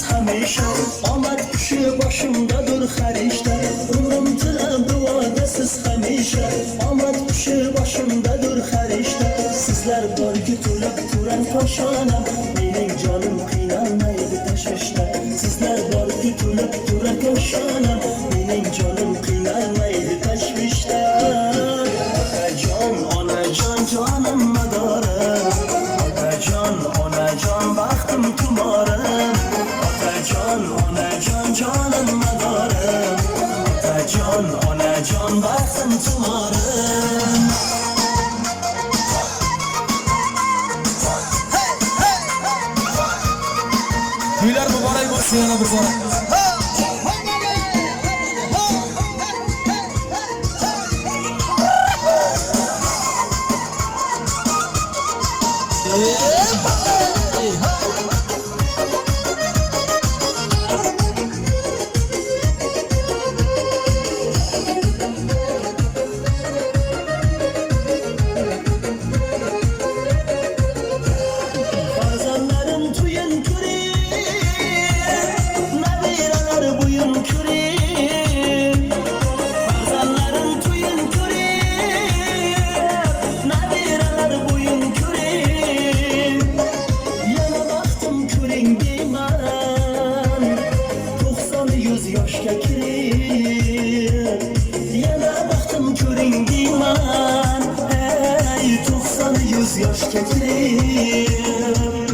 hamisha omad kushi boshimdadir har ishda umrim tilam duodasiz hamisha omad kushi boshimdadir har ishda sizlar borki to'lib turan koshonam mening jonim qiynalmaydi tashvishda sizlar borki to'lib turan koshonam mening jonim qiynalmaydi tashvishda otajon onajon jonim madorim otajon onajon baxtim tumorim otajon onajon jonim madorim otajon onajon baxtim tumorim To'ylar muborak bo'lsin yana bir bor. yoshga kirib yana baxtim ko'ring deyman hey 90-100 yoshga kirib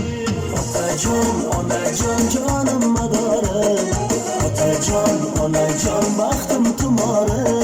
otajon onajon jonim madorim otajon onajon baxtim tumorim